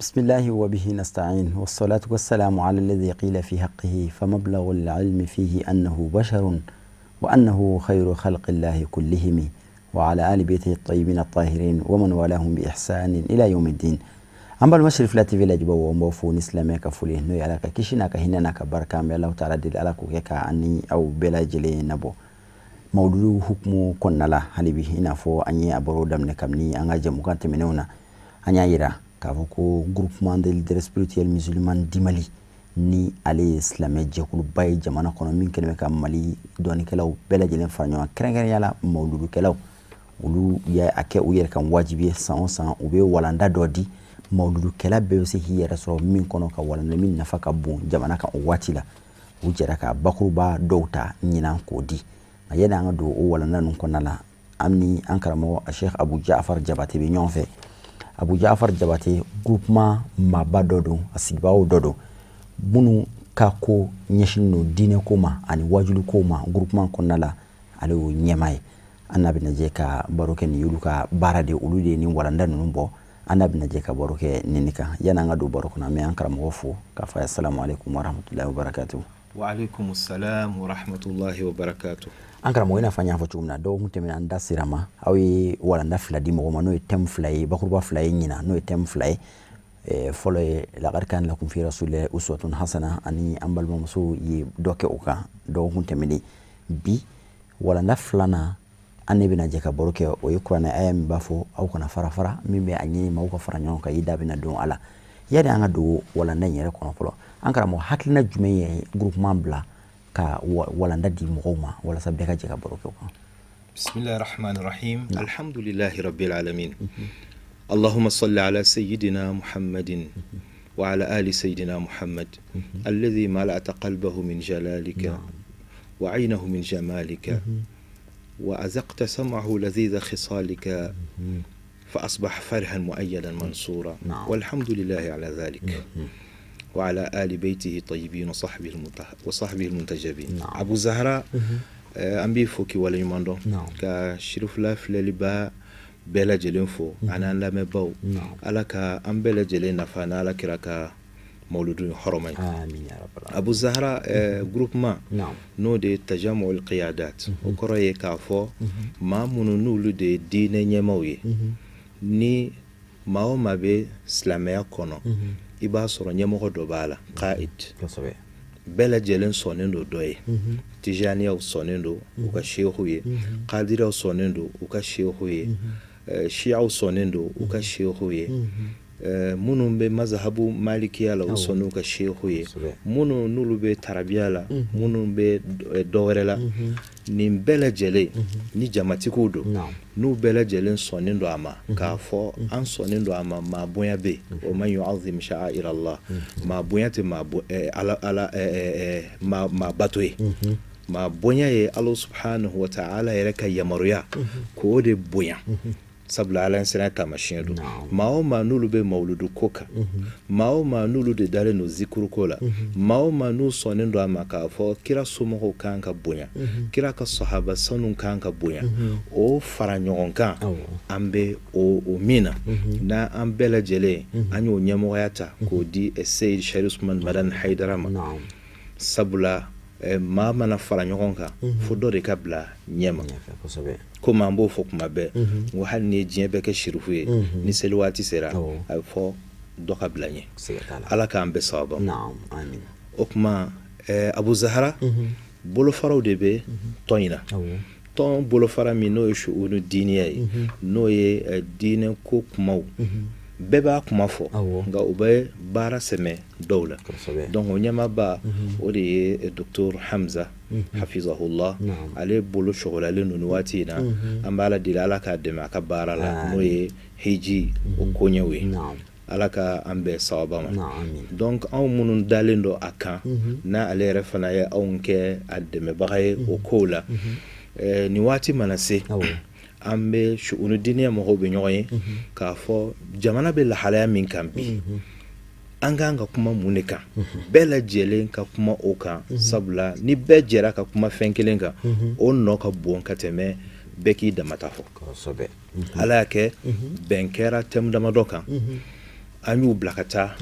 بسم الله وبه نستعين والصلاة والسلام على الذي قيل في حقه فمبلغ العلم فيه أنه بشر وأنه خير خلق الله كلهم وعلى آل بيته الطيبين الطاهرين ومن والاهم بإحسان إلى يوم الدين. أما المشرف لا تفي لا جبوا وموفون إسلامك فليه نو يلاك كيشناك هناك بركة من الله تعالى دل على كوكا أني أو بلا جلي نبو موضوع حكم كنا لا هني به هنا فو أني أبرو دم نكمني أنجا جمكان تمنونا أني يرا كافوكو groupement de leaders spirituels musulmans du Mali ni ale islamé jekulu bay jamana kono min kelme ka Mali doni kelaw bela jelen farño krengen yala mawludu kelaw ulu ya ake u yer kan wajibi san ube walanda dodi mawludu kela be se hiyera so min kono ka walanda min nafaka bon jamana kan watila u jera ka bakuba dowta nyina ko di ayeda nga do o walanda nun konala amni ankaramo Sheikh Abu Ja'far Jabate be ñonfe Abu Ja'far Jabate groupement maba dodo asibawo dodo bunu kako nyeshino dine koma ani wajulu koma groupement konala ale o nyemay annabi naje ka baroke ni yuluka barade ulude ni walanda numbo annabi naje ka baroke ninika yana ngadu baroko na me ankara mofu ka fa assalamu alaikum wa rahmatullahi wa barakatuh. Wa alaikum assalam wa rahmatullahi wa barakatuh. Ankara mo ina fanya fo tumna do mutemina nda sirama awi walanda fladi mo no tem flay bakurba flay nyina no tem flay folo laqad kan lakum fi rasulillahi uswatun hasana ani ambal mamsu yi doke uka do mutemini bi walanda flana annabi na jeka boroke o yukrana ayam bafo au kana farafara mimbe anyini mawko faranyon ka yida bina don ala yade anga do walanda nyere kono folo ankara mo haklina jumeye groupement bla ka walanda di mugoma wala sabbe ka jeka boroke ko. Bismillahir Rahmanir Rahim. Alhamdulillahi Rabbil Alamin. اللهم صل على سيدنا محمد وعلى آل سيدنا محمد الذي ملأت قلبه من جلالك وعينه من جمالك وأزقت سمعه لذيذ خصالك فأصبح فرحا مؤيدا منصورا والحمد لله على ذلك وعلى آل بيته طيبين وصحبه المنتجبين. أبو زهراء أمبي فوكي ولا يماندو كشرف لا فلالبا bela jelen fo anan lame baw ala ka an bela jelen nafa na ala kira ka mauludu horomay amin ya rabbal alamin. Abu Zahra groupement no de tajamu al qiyadat o koroye ka fo ma munu nulu de dine nyemawe ni mawo mabe islamaya kono iba soro nyemo do bala qaid bela jelen sonendo doye tijaniya sonendo o ka shehuye qadira sonendo o ka shehuye Shia sonendo uka shehuye munu be mazhabu malikiya la sonu ka shehuye munu nulu be tarabiya la munu be dowrela ni bela jele ni jamati kudo nu bela jele sonendo ama ka fo an sonendo ama ma boya be o man yu'azzim sha'air Allah ma boyate ma ala ma batwe ma boya ye Allah subhanahu wa ta'ala yaraka yamaruya ko de boya sabla ala sena kama shindu mao manulu be mauludu koka mao manulu de dale no zikuru kola mao manu sonendo amaka fo kira sumo ko kanka boya kira ka sahaba sanun kanka boya o faranyon ambe o mina na ambela jele anyo nyamo yata ko di Sayyid Sharif Usman Madan Haidarama sabula ma mana fara ɲɔgɔn kan fo dɔ de ka bila ɲɛma ko man b'o fɔ kuma bɛɛ ngo hali ni diɲɛ bɛɛ kɛ shirifu ye ni seli waati sera a bɛ fɔ dɔ ka bila ɲɛ ala k'an bɛɛ sababa o kuma Abu Zahra bolofaraw de bɛ tɔn in na tɔn bolofara min n'o ye shu'unu diiniya ye n'o ye diinɛ ko kumaw bɛɛ b'a kuma fɔ nka u bɛ baara sɛmɛ dɔw la donc o ɲɛmaaba o de ye Dr Hamza hafizahullah ale bolo sɔgɔlalen ninnu waati in na an b'a la deli ala k'a dɛmɛ a ka baara la n'o ye hiji o koɲɛw ye ala ka an bɛɛ sababa ma donc anw minnu dalen don a kan n'a ale yɛrɛ fana ye anw kɛ a dɛmɛbaga ye o kow la ni waati mana se an bɛ shu'unu diiniya mɔgɔw bɛ ɲɔgɔn ye k'a fɔ jamana bɛ lahalaya min kan bi an kan ka kuma mun de kan bɛɛ lajɛlen ka kuma o kan sabula ni bɛɛ jɛra ka kuma fɛn kelen kan o nɔ ka bon ka tɛmɛ bɛɛ k'i damata fɔ ala y'a kɛ bɛn kɛra thème damadɔ kan an y'u bila ka taa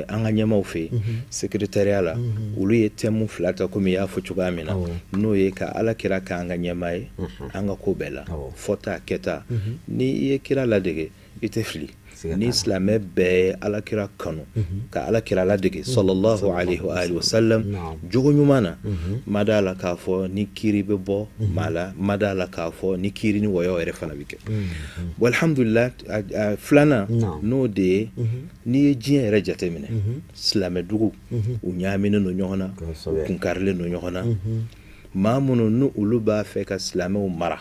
an ka ɲɛmaw fɛ secrétariat la olu ye thème 2 ta komi y'a fɔ cogoya min na n'o ye ka ala kira k'an ka ɲɛma ye an ka ko bɛɛ la fɔta kɛta ni i ye kira ladege i tɛ fili ni silamɛ bɛɛ ye ala kira kanu ka ala kira ladege sallallahu alaihi wa alihi wasallam jogo ɲuman na ma d'a la k'a fɔ ni kiri bɛ bɔ maa la ma d'a la k'a fɔ ni kiri ni wɔyɔ yɛrɛ fana bɛ kɛ bon alhamdulillah filanan n'o de ye n'i ye diɲɛ yɛrɛ jateminɛ silamɛ dugu u ɲaaminen don ɲɔgɔn na u kunkarilen don ɲɔgɔn na maa minnu ni olu b'a fɛ ka silamɛw mara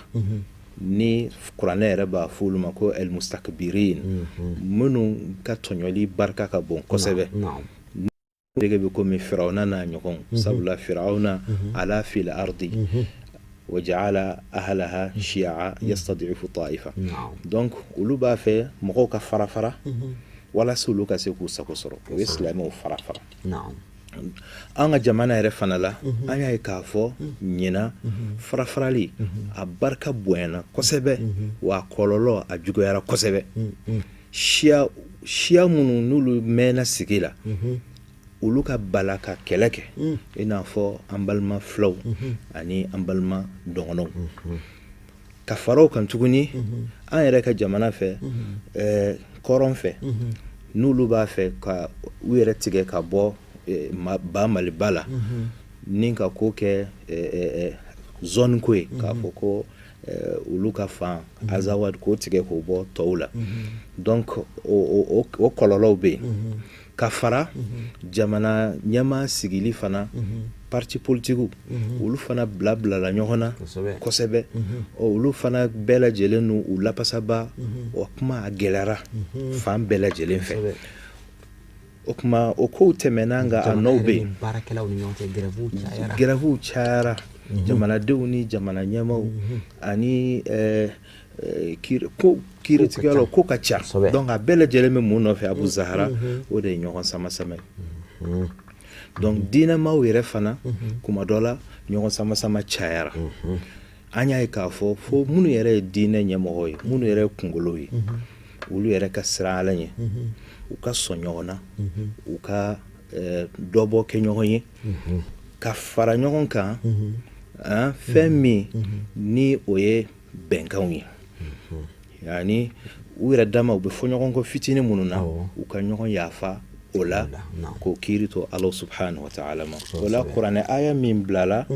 ni kuranɛ yɛrɛ b'a fɔ olu ma ko el mustakbirin minnu ka tɔɲɔli barika ka bon kosɛbɛ dege bɛ komi firawuna n'a ɲɔgɔn sabula firawuna ala fil ardi waja'ala ahlaha shi'a yastad'ifu ta'ifa donc olu b'a fɛ mɔgɔw ka fara fara walasa olu ka se k'u sago sɔrɔ o ye silamɛw fara fara an ka jamana yɛrɛ fana la an y'a ye k'a fɔ ɲina farafarali a barika bonyana kosɛbɛ wa a kɔlɔlɔ a juguyara kosɛbɛ siya minnu n'olu mɛnna sigi la olu ka bala ka kɛlɛ kɛ i n'a fɔ an balima filaw ani an balima dɔgɔnɔw ka faraw kan tuguni an yɛrɛ ka jamana fɛ kɔrɔn fɛ n'olu b'a fɛ ka u yɛrɛ tigɛ ka bɔ ba maliba la ni ka ko kɛ zone ko ye k'a fɔ ko olu ka fan azawad k'o tigɛ k'o bɔ tɔw la donc o kɔlɔlɔw bɛ yen ka fara jamana ɲɛma sigili fana parti politiques olu fana bilabilala ɲɔgɔn na kosɛbɛ olu fana bɛɛ lajɛlen n'u lapasaba o kuma a gɛlɛyara fan bɛɛ lajɛlen fɛ o kuma o kow tɛmɛna nka a nɔw bɛ yen grèvew cayara jamanadenw ni jamana ɲɛmaw ani kiiritigɛlaw ko ka ca donc a bɛɛ lajɛlen bɛ mun nɔfɛ Abu Zahara o de ye ɲɔgɔn sama-sama ye donc diinɛmaw yɛrɛ fana kuma dɔ la ɲɔgɔn sama-sama cayara an y'a ye k'a fɔ fo minnu yɛrɛ ye diinɛ ɲɛmɔgɔ ye minnu yɛrɛ ye kunkolo ye olu yɛrɛ ka siran Ala ɲɛ u ka sɔn ɲɔgɔn na u ka dɔbɔ kɛ ɲɔgɔn ye ka fara ɲɔgɔn kan fɛn min ni o ye bɛnkanw ye yani u yɛrɛ dama u bɛ fɔ ɲɔgɔn kɔ fitinin minnu na u ka ɲɔgɔn yafa o la k'o kiiri to Ala subhanahu wa ta'ala ma o la kuranɛ aya min bilala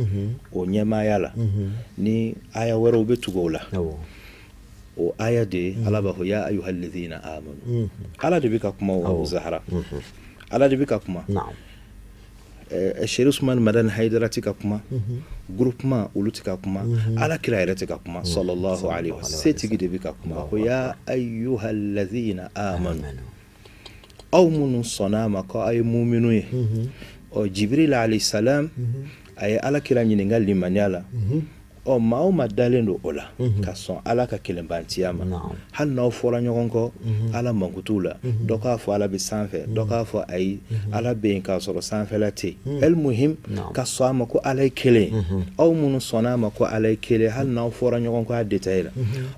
o ɲɛmaaya la ni aya wɛrɛw bɛ tugu o la o aya de Ala b'a fɔ ya ayyuhal ladhina amanu Ala de bɛ ka kuma o Abu Zahra Ala de bɛ ka kuma Sheikh Usman Madan Haidara tɛ ka kuma groupement olu tɛ ka kuma Ala kira yɛrɛ tɛ ka kuma sallallahu alaihi wa sallam setigi de bɛ ka kuma ko ya ayyuhal ladhina amanu aw minnu sɔnna a ma ko a ye muminu ye Jibril alayhi salam a ye Ala kira ɲininka limaniya la maa o maa dalen don o la ka sɔn Ala ka kelenbantiya ma hali n'aw fɔra ɲɔgɔn kɔ Ala mankutu la dɔ k'a fɔ Ala bɛ sanfɛ dɔ k'a fɔ ayi Ala bɛ yen k'a sɔrɔ sanfɛla tɛ yen el muhim ka sɔn a ma ko Ala ye kelen aw minnu sɔnna a ma ko Ala ye kelen hali n'aw fɔra ɲɔgɔn kɔ a détail la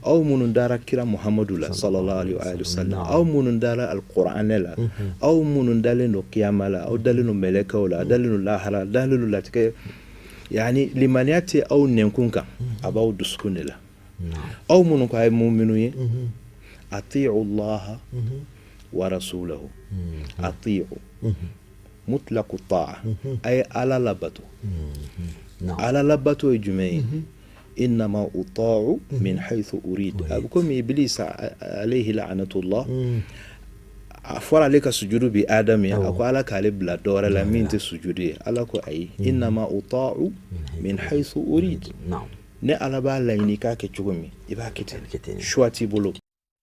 aw minnu dara kira Muhammadu la sallallahu alaihi wa sallam aw minnu dara alquranɛ la aw minnu dalen don kiyama la aw dalen don mɛlɛkɛw la dalen don lahara dalen don latigɛ yani limaniya tɛ aw nɛnkun kan a b'aw dusukun de la aw minnu ko a ye muminu ye ati'u Allaha wa rasulahu ati'u mutlaqu ta'a a ye Ala labato Ala labato ye jumɛn ye innama uta'u min haythu urid a bɛ komi Iblis alayhi la'anatullah a fɔra ale ka sujudu bi Adam ye a ko Ala k'ale bila dɔwɛrɛ la min tɛ sujudu ye Ala ko ayi innama uta'u min haythu urid ne Ala b'a laɲini k'a kɛ cogo min i b'a kɛ ten choix t'i bolo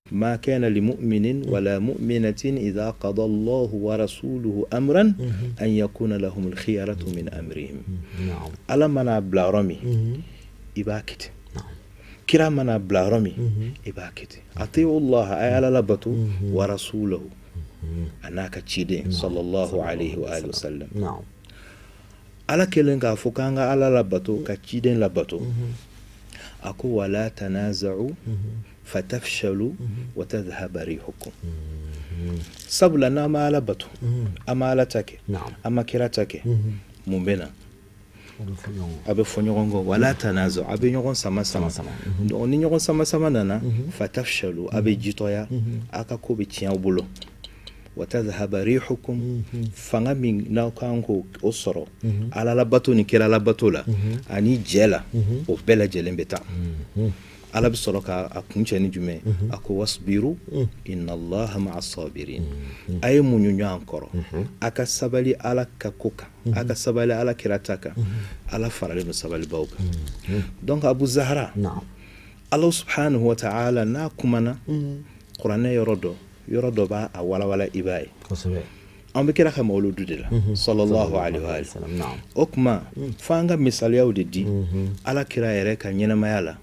ma kana li mu'minin wala mu'minatin idha qada Allahu wa rasuluhu amran an yakuna lahum al-khiyaratu min amrihim Ala mana bila yɔrɔ min i b'a kɛ ten kira mana bila yɔrɔ min i b'a kɛ ten ati'u Allah a ye Ala labato wa rasulahu a n'a ka ciden sallallahu alaihi wa sallam Ala kelen k'a fɔ k'an ka Ala labato ka ciden labato a ko wala tanaza'u fatafshalu wa tadhhaba rihukum sabula n'a ma ala bato a ma ala ta kɛ a ma kira ta kɛ mun bɛ na a bɛ fɔ ɲɔgɔn kɔ wala tanazo a bɛ ɲɔgɔn sama ni ɲɔgɔn sama nana fatafshalu a bɛ jitɔya a ka ko bɛ tiɲɛ aw bolo wa tadhhaba rihukum fanga min n'aw kan ko o sɔrɔ ala labato ni kira labato la ani jɛ la o bɛɛ lajɛlen bɛ taa ala bɛ sɔrɔ k'a kuncɛ ni jumɛn a ko wasbiru inna allaha ma'a sabirin a ye muɲu ɲɔgɔn kɔrɔ a ka sabali ala ka ko kan a ka sabali ala kira ta kan ala faralen don sabalibaw kan donc Abu Zahra Allah subhanahu wa ta'ala n'a kumana kuranɛ yɔrɔ dɔ b'a a walawala i b'a ye an bɛ kira ka mawludu de la sallallahu alaihi wa sallam o kuma f'an ka misaliyaw de di ala kira yɛrɛ ka ɲɛnamaya la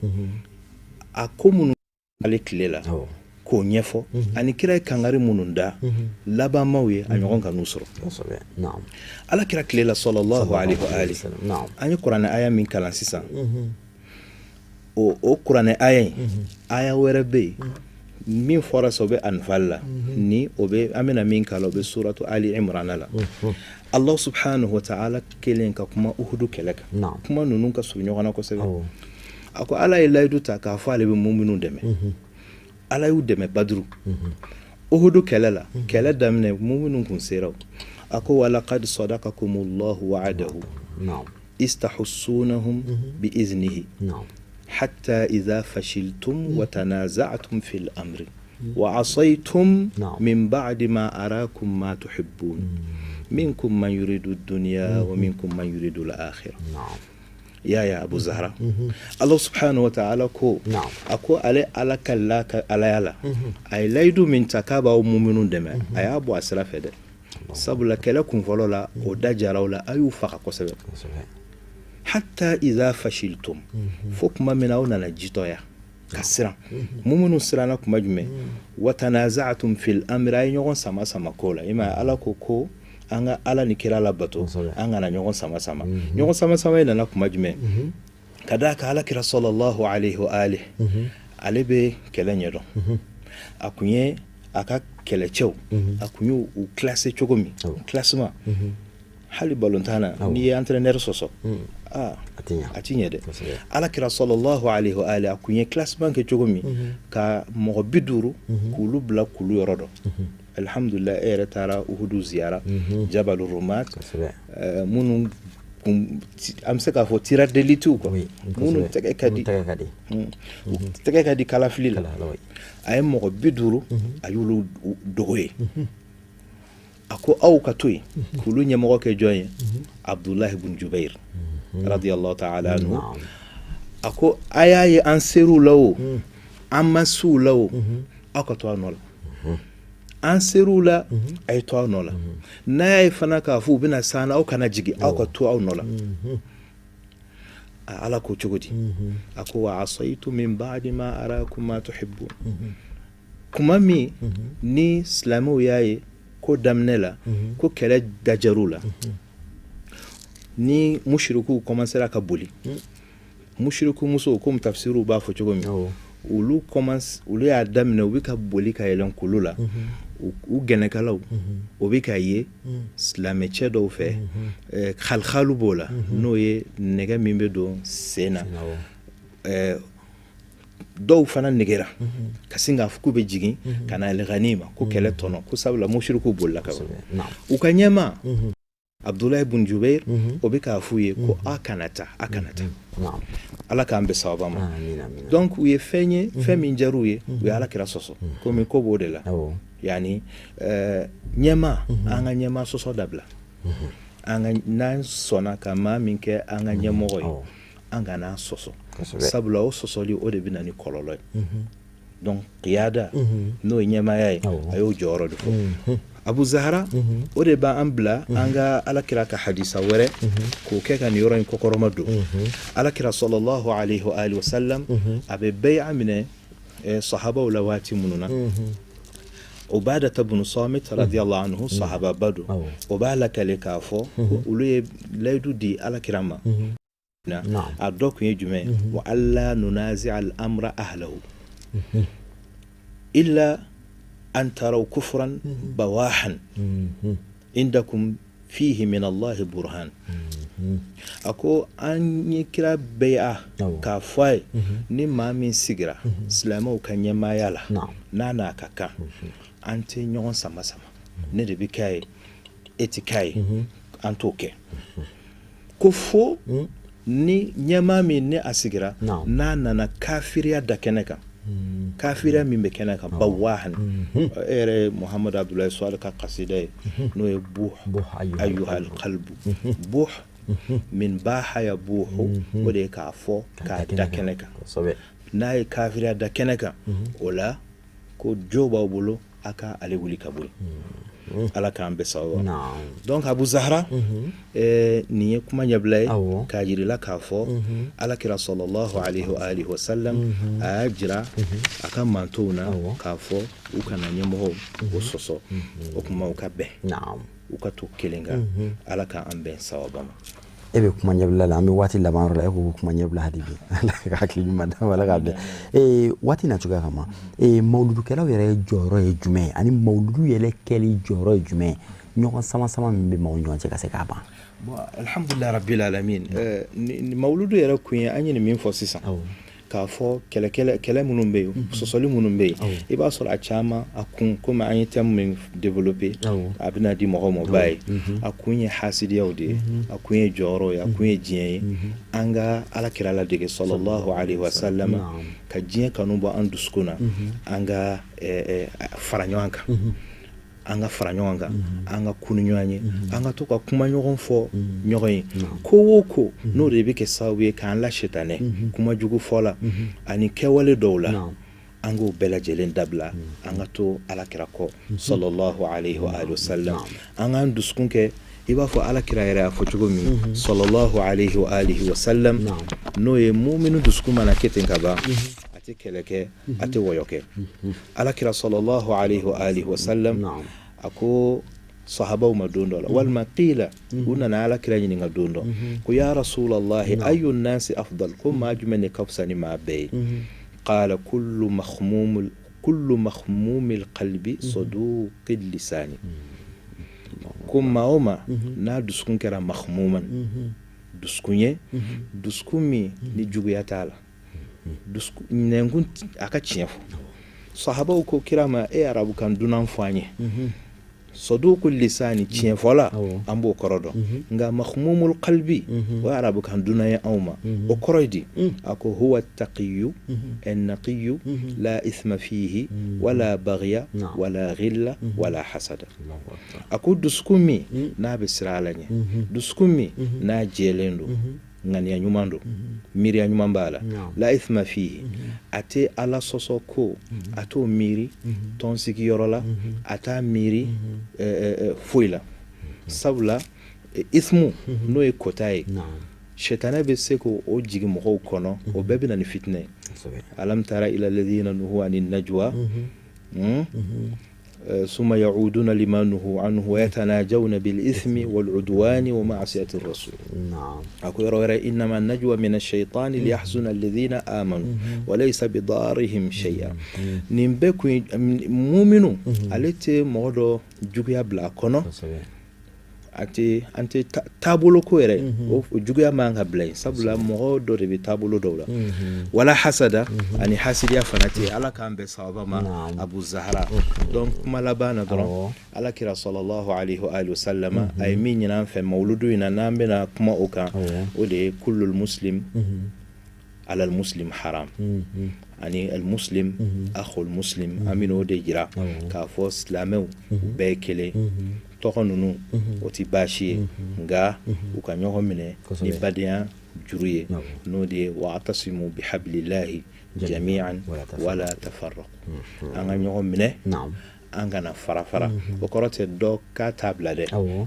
a ko minnu ale tile la k'o ɲɛfɔ ani kira ye kangari minnu da labanmaw ye a ɲɔgɔn ka n'u sɔrɔ ala kira tile la sallallahu alaihi wa sallam an ye kuranɛ aya min kalan sisan o kuranɛ aya in aya wɛrɛ bɛ yen min fɔra sɔ bɛ Anfal la ni o bɛ an bɛna min kala o bɛ suratu Ali Imran la Allah subhanahu wa ta'ala kelen ka kuma Uhudu kɛlɛ kan kuma ninnu ka surun ɲɔgɔn na kosɛbɛ a ko ala ye layidu ta k'a fɔ ale bɛ muminun dɛmɛ ala y'u dɛmɛ Badru Uhudu kɛlɛ la kɛlɛ daminɛ muminun kun sera a ko walaqad sadaqakumullahu wa'adahu istahussunahum bi iznihi حتى إذا فشلتم وتنازعتم في الأمر وعصيتم من بعد ما أراكم ما تحبون منكم من يريد الدنيا ومنكم من يريد الآخرة يا أبو زهرة الله سبحانه وتعالى كو أكو على كلاك على يلا أي لايدو من تكابا ومؤمنون دم أي أبو أسرف ده سبلا كلاكم فلولا ودجرا ولا أيو فقا كسبب حتى إذا فشلتم فوق ما مناونا نجيتويا كسرا مؤمنون سرانكم مجمع وتنازعتم في الأمر أي نيغون سما كولا إما على كوكو anga ala ni kira labato anga na ɲɔgɔn sama ina na kuma jumɛn kada ka ala kira sallallahu alaihi wa alihi ale bɛ kɛlɛ ɲɛdɔn a kun ye a ka kɛlɛcɛw a kun y'u classé cogo min classement hali balontana ni ye entraîneur sɔsɔ a ti ɲɛ dɛ ala kira sallallahu alaihi wa alihi a kun ye classement kɛ cogo min ka mɔgɔ 50 k'ulu bila kulu yɔrɔ dɔ alhamdulillah e yɛrɛ taara Uhudu ziyara Jabal Rumat minnu an bɛ se k'a fɔ tireur d'élite quoi minnu tɛgɛ ka di kalafili la a ye mɔgɔ 50 a y'olu dogo ye a ko aw ka to yen k'olu ɲɛmɔgɔ kɛ jɔn ye Abdullah ibn Jubair radiyallahu ta'ala anhu a ko a y'a ye an ser'u la o an ma s'u la o aw ka to a nɔ la an ser'u la a ye to aw nɔ la n'a y'a ye fana k'a fɔ u bɛna s'an na aw kana jigin aw ka to aw nɔ la ala ko cogo di a ko wa asaytu min ba'di ma arakum ma tuhibbun kuma min ni silamɛw y'a ye ko daminɛ la ko kɛlɛ dajar'u la ni mushriku commencera ka boli mushriku musow comme tafsiru b'a fɔ cogo min olu y'a daminɛ u bɛ ka boli ka yɛlɛn kulu la u gɛnɛkalaw o bɛ ka ye silamɛcɛ dɔw fɛ khalkhalu b'o la n'o ye nɛgɛ min bɛ don sen na dɔw fana negera ka sin k'a fɔ k'u bɛ jigin ka na al-ghanima ko kɛlɛ tɔnɔ ko sabula mushriku bolila ka u ka ɲɛma Abdullah ibn Jubair o bɛ k'a f'u ye ko a kana ta ala k'an bɛ sababa ma donc u ye fɛn ye fɛn min jar'u ye u ye ala kira sɔsɔ komi ko b'o de la yani ɲɛma an ka ɲɛma sɔsɔ dabila n'an sɔnna ka maa min kɛ an ka ɲɛmɔgɔ ye an kana sɔsɔ sabula o sɔsɔli o de bɛ na ni kɔlɔlɔ ye donc qiyada n'o ye ɲɛmaya ye a y'o jɔyɔrɔ de fɔ Abu Zahra o de b'an bila an ka alakira ka hadisa wɛrɛ k'o kɛ ka nin yɔrɔ in kɔkɔrɔma don alakira sallallahu alaihi wa alihi wa sallam a bɛ bay'a minɛ sahabaw la waati minnu na Ubadata ibn Samit radiyallahu anhu sahaba badu o b'a lakale k'a fɔ olu ye layidu di alakira ma a dɔ kun ye jumɛn wa alla nunazi al-amra ahlahu illa an taraw kufran bawahan indakum fihi min Allah burhan. Ako an yi kira bai'a ka fai ni maa min sigira silamɛw ka ɲɛmaaya la n'a n'a ka kan an tɛ ɲɔgɔn sama sama ne de bɛ k'a ye e tɛ k'a ye an t'o kɛ ko fo ni ɲɛmaa min ni a sigira n'a nana kafiriya da kɛnɛ kan kafiriya min bɛ kɛnɛ kan bawahan e yɛrɛ Muhamadu Abdulayi Suwadu ka kasida ye n'o ye buh ayyuhal qalbu buh min baha ya buhu o de ye k'a fɔ k'a da kɛnɛ kan n'a ye kafiriya da kɛnɛ kan o la ko jo b'aw bolo a ka ale wuli ka bɔ yen ala k'an bɛ sababa donc Abu Zahra nin ye kuma ɲɛbila ye k'a jirila k'a fɔ alakira sallallahu alaihi wa alihi wa sallam a y'a jira a ka mantow na k'a fɔ u kana ɲɛmɔgɔw o sɔsɔ o kuma u ka bɛn u ka to kelen kan ala k'an bɛn sababa ma. E bɛ kuma ɲɛbila la an bɛ waati laban yɔrɔ la e ko kuma ɲɛbila hadi bi ala ka hakili ɲuman d'a ma ala k'a bɛn waati na cogoya kama mawuludukɛlaw yɛrɛ jɔyɔrɔ ye jumɛn ani mawuludu yɛrɛ kɛli jɔyɔrɔ ye jumɛn ɲɔgɔn sama sama min bɛ maaw ɲɔgɔn cɛ ka se k'a ban. Bon alhamdulilahi rabbil alamin mawuludu yɛrɛ kun ye an ye nin min fɔ sisan k'a fɔ kɛlɛ minnu bɛ yen sɔsɔli minnu bɛ yen i b'a sɔrɔ a caman a kun komi an ye thème min développé a bɛna di mɔgɔw ma ba ye a kun ye hasidiyaw de ye a kun ye jɔyɔrɔ ye a kun ye diɲɛ ye an ka alakira ladege sallallahu alaihi wa sallam ka diɲɛ kanu bɔ an dusukun na an ka fara ɲɔgɔn kan an ka fara ɲɔgɔn kan an ka kunu ɲɔgɔn ye an ka to ka kuma ɲɔgɔn fɔ ɲɔgɔn ye ko o ko n'o de bɛ kɛ sababu ye k'an la shetanɛ kuma jugu fɔ la ani kɛwale dɔw la an k'o bɛɛ lajɛlen dabila an ka to alakira kɔ sallallahu alaihi wa alihi wa sallam an k'an dusukun kɛ i b'a fɔ alakira yɛrɛ y'a fɔ cogo min sallallahu alaihi wa alihi wa sallam n'o ye muminu dusukun mana kɛ ten ka ban a tɛ kɛlɛ kɛ a tɛ wɔyɔ kɛ alakira sallallahu alaihi wa alihi wa sallam a ko sahabaw ma don dɔ la walima qila u nana alakira ɲininka don dɔ ko ya rasulallahi ayu nasi afdal ko maa jumɛn de ka fisa ni maa bɛɛ ye qala kullu makhmumil qalbi saduqil lisani ko maa o maa n'a dusukun kɛra makhmuman dusukun ye dusukun min ni juguya t'a la nɛnkun a ka tiɲɛ fɔ sahabaw ko kira ma e arabu kan dunan fɔ an ye saduqul lisani tiɲɛ fɔla an b'o kɔrɔ dɔn nka makhmumul qalbi o arabu kan dunan ye anw ma o kɔrɔ ye di a ko huwa taqiyu annaqiyu la ithma fihi wala baghya wala ghilla wala hasada a ko dusukun min n'a bɛ siran ala ɲɛ dusukun min n'a jɛlen don ŋaniya ɲuman don miiriya ɲuman b'a la la ithma fihi a tɛ ala sɔsɔ ko a t'o miiri tɔn sigiyɔrɔ la a t'a miiri foyi la sabula ithmu n'o ye kota ye shetanɛ bɛ se k'o jigi mɔgɔw kɔnɔ o bɛɛ bɛ na ni fitinɛ ye alam tara ila alladhina nuhu ani najwa ثم يعودون لما نهوا عنه ويتناجون بالإثم والعدوان ومعصية الرسول أقول يرى إنما النجوى من الشيطان ليحزن الذين آمنوا وليس بضارهم شيئا نمبكو مؤمنو التي مودو جوجيا بلاكونو ante taabolo ko yɛrɛ o juguya man ka bila yen sabula mɔgɔ dɔ de bɛ taabolo dɔw la wala hasada ani hasidiya fana tɛ ala k'an bɛɛ sababa ma Abu Zahra donc kuma laban na dɔrɔn alakira sallallahu alaihi wa alihi wa sallama a ye min ɲini an fɛ mawuludu in na n'an bɛna kuma o kan o de ye kullul muslim alal muslim haram ani al muslim akhul muslim an bɛna o de jira k'a fɔ silamɛw bɛɛ ye kelen tɔgɔ ninnu o tɛ baasi ye nka u ka ɲɔgɔn minɛ ni badenya juru ye n'o de ye wa'tasimu bihablillahi jami'an wala tafarraqu an ka ɲɔgɔn minɛ an kana fara fara o kɔrɔ tɛ dɔ k'a t'a bila dɛ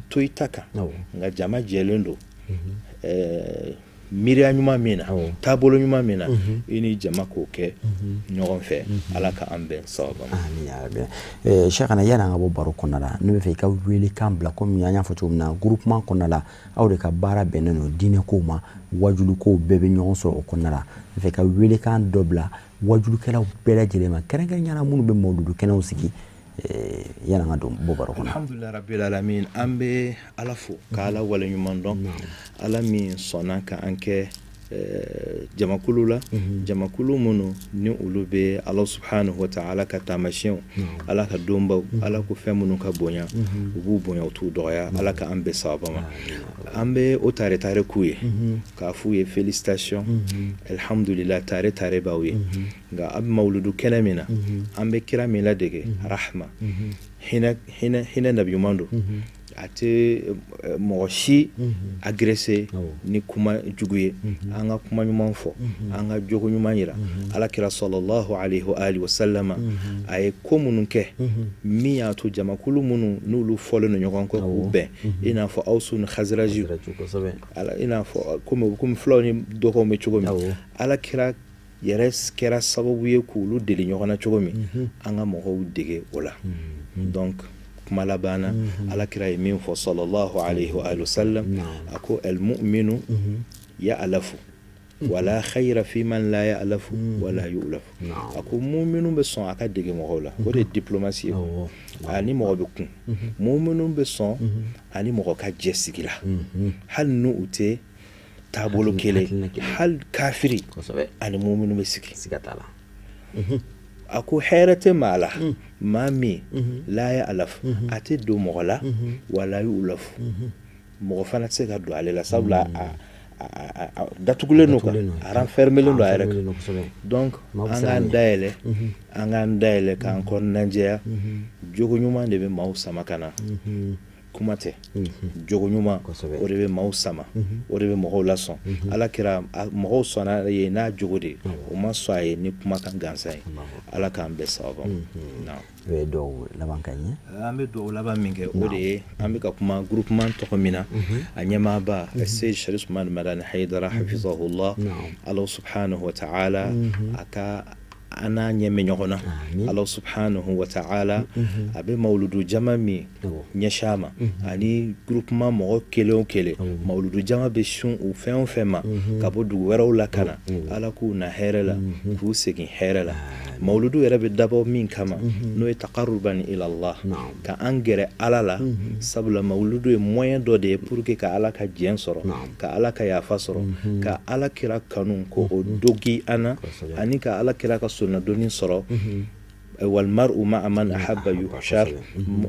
to i ta kan nka jama jɛlen don miiriya ɲuman min na taabolo ɲuman min na i ni jama k'o kɛ ɲɔgɔn fɛ ala ka an bɛn sababa ma. Cheikhana yani an ka bɔ baro kɔnɔna la ne bɛ fɛ i ka welekan bila komi an y'a fɔ cogo min na groupement kɔnɔna la aw de ka baara bɛnnen don diinɛ kow ma wajulu kow bɛɛ bɛ ɲɔgɔn sɔrɔ o kɔnɔna la ne bɛ fɛ i ka welekan dɔ bila wajulukɛlaw bɛɛ lajɛlen ma kɛrɛnkɛrɛnnenya la minnu bɛ mawuludu kɛnɛw sigi yana nga don bo baro kono. Alhamdulillah rabbil alamin, an bɛ Ala fo ka Ala waleɲuman dɔn, Ala min sɔnna ka an kɛ jamakulu la, jamakulu minnu ni olu bɛ Ala subhanahu wa ta'ala ka taamasiyɛnw, Ala ka donbaw, Ala ko fɛn minnu ka bonya u b'u bonya u t'u dɔgɔya, Ala ka an bɛɛ sababa ma. An bɛ o tare tare k'u ye k'a f'u ye félicitations, alhamdulillah tare tare b'aw ye, nka an bɛ mawuludu kɛnɛ min na an bɛ kira min ladege rahma, hinɛ nabiyuman don, a tɛ mɔgɔ si agressé ni kuma jugu ye, an ka kuma ɲuman fɔ, an ka jogo ɲuman yira. Alakira sallallahu alaihi wa alihi wa sallama a ye ko minnu kɛ min y'a to jamakulu minnu n'olu fɔlen don ɲɔgɔn kɔ k'u bɛn, i n'a fɔ Awusu ni Khazraji, i n'a fɔ komi fulaw ni dɔgɔw bɛ cogo min, Alakira yɛrɛ kɛra sababu ye k'olu deli ɲɔgɔn na cogo min, an ka mɔgɔw dege o la. Donc kuma labanna, Alakira ye min fɔ sallallahu alaihi wa alihi wa sallam, a ko al-mu'minu ya'lafu wala khayra fi man la ya'lafu wala yu'lafu. A ko mu'minu bɛ sɔn a ka dege mɔgɔw la, o de ye diplomasi ye, ani mɔgɔ bɛ kun. Mu'minu bɛ sɔn ani mɔgɔ ka jɛ sigi la, hali n'u tɛ taabolo kelen, hali kafiri ani mu'minu bɛ sigi. A ko hɛrɛ tɛ maa la maa min la ya'lafu a tɛ don mɔgɔ la wala yu'lafu, mɔgɔ fana tɛ se ka don ale la, sabula datugulen don quoi, a renfermelen don a yɛrɛ kan. Donc an k'an dayɛlɛ k'an kɔnɔna jɛya, jogo ɲuman de bɛ maaw sama ka na, kuma tɛ, jogo ɲuman o de bɛ maaw sama, o de bɛ mɔgɔw lasɔn. Alakira mɔgɔw sɔnna ye n'a jogo de, o ma sɔn a ye ni kumakan gansan ye. Ala k'an bɛɛ sababa. O ye dɔw laban ka ɲɛ. An bɛ dɔw laban min kɛ o de ye an bɛ ka kuma groupement tɔgɔ min na, a ɲɛmaaba Seydi Sharif Usmani Madani Hayidara hafizahullah, Ala subhanahu wa ta'ala a ka an n'a ɲɛmɛ ɲɔgɔn na, Ala subhanahu wa ta'ala a bɛ mawuludu jama min ɲɛsin a ma, ani groupement mɔgɔ kelen o kelen, mawuludu jama bɛ sun u fɛn o fɛn ma ka bɔ dugu wɛrɛw la ka na, Ala k'u na hɛrɛ la k'u segin hɛrɛ la. Mawuludu yɛrɛ bɛ dabɔ min kama n'o ye taqarruban ila Allah, ka an gɛrɛ Ala la, sabula mawuludu ye moyen dɔ de ye pour que ka Ala ka jɛn sɔrɔ, ka Ala ka yafa sɔrɔ, ka Ala kira kanu ko o dogi an na, ani ka Ala kira ka sunna dɔnni sɔrɔ. Walmar'u ma'a man ahabba yuhshar,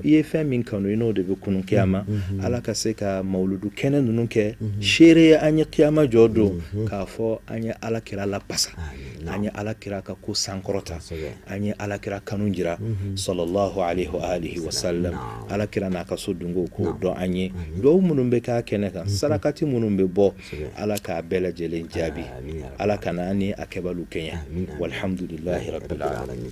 i ye fɛn min kanu i n'o de bɛ kunu kiyama. Ala ka se ka mawuludu kɛnɛ ninnu kɛ seere ye an ye kiyama jɔ don, k'a fɔ an ye Ala kira lapasa, an ye Ala kira ka ko sankɔrɔta, an ye Ala kira kanu jira sallallahu alaihi wa alihi wa sallam. Ala kira n'a ka so dungo k'o dɔn an ye, duwawu minnu bɛ k'a kɛnɛ kan, sarakati minnu bɛ bɔ, Ala k'a bɛɛ lajɛlen jaabi, Ala kana ni a kɛbaliw kɛɲɛ. Walhamdulillahi rabbil alamin.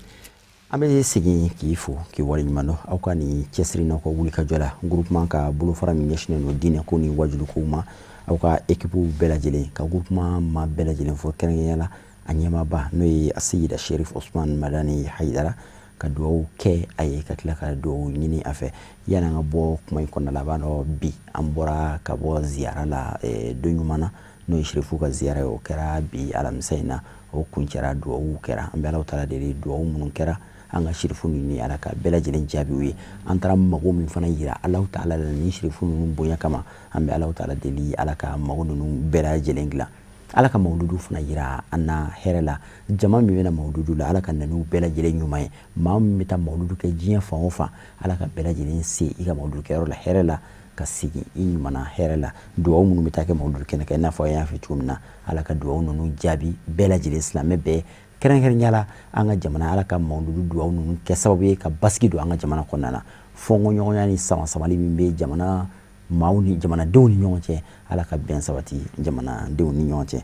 An bɛ segin k'i fo k'i waleɲuman dɔn aw ka nin cɛsiri n'aw ka wulikajɔ la, groupement ka bolofara min ɲɛsinnen don diinɛ ko ni wajulu kow ma, aw ka équipew bɛɛ lajɛlen, ka groupement ma bɛɛ lajɛlen fo kɛrɛnkɛrɛnnenya la a ɲɛmaaba n'o ye Seydi Sharif Usmani Madani Hayidara, ka duwawu kɛ a ye ka tila ka duwawu ɲini a fɛ. Yani an ka bɔ kuma in kɔnɔna la, a b'a dɔn bi an bɔra ka bɔ ziyara la don ɲuman na n'o ye Sherifu ka ziyara ye, o kɛra bi alamisa in na, o kuncɛra duwawu kɛra. An bɛ Alahu taala deli duwawu minnu kɛra an ka Sherifu ni Ala ka bɛɛ lajɛlen jaabi u ye. An taara mago min fana yira Alahu taala la ni Sherifu ninnu bonya kama, an bɛ Alahu taala deli Ala ka mago ninnu bɛɛ lajɛlen dilan, Ala ka mawuludu fana yira an na hɛrɛ la. Jama min bɛna mawuludu la, Ala ka na n'u bɛɛ lajɛlen ɲuman ye. Maa min bɛ taa mawuludu kɛ diɲɛ fan o fan, Ala ka bɛɛ lajɛlen se i ka mawuludu kɛyɔrɔ la hɛrɛ la, ka segin i ɲuman na hɛrɛ la. Duwawu minnu bɛ taa kɛ mawuludu kɛnɛ kan, i n'a fɔ an y'a fɔ cogo min na, Ala ka duwawu ninnu jaabi bɛɛ lajɛlen, silamɛ bɛɛ kɛrɛnkɛrɛnnenya la an ka jamana, Ala ka mawuludu duwawu ninnu kɛ sababu ye ka basigi don an ka jamana kɔnɔna na. Fɔnkɔɲɔgɔnya ni sama-samali min bɛ jamana maaw ni jamanadenw ni ɲɔgɔn cɛ, Ala ka bɛn sabati jamanadenw ni ɲɔgɔn cɛ.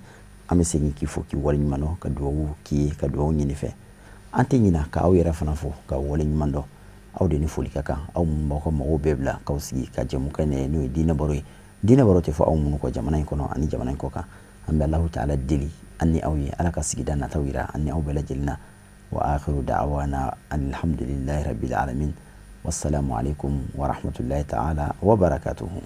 An bɛ segin k'i fo k'i waleɲuman dɔn, ka duwawu k'i ye, ka duwawu ɲini fɛ. An tɛ ɲina ka aw yɛrɛ fana fo ka waleɲuman dɔn, aw de ni foli ka kan, aw minnu b'aw ka mɔgɔw bɛɛ bila k'aw sigi ka jɛmu kɛ n'o ye diinɛ baro ye. Diinɛ baro tɛ fɔ aw minnu kɔ jamana in kɔnɔ ani jamana in kɔ kan. An bɛ Alahu taala deli an ni aw ye, Ala ka sigida nataw yira an ni aw bɛɛ lajɛlen na. Wa akhiru da'wana alhamdulillahi rabbil alamin. Wassalamu alaikum wa rahmatullahi ta'ala wa barakatuhu.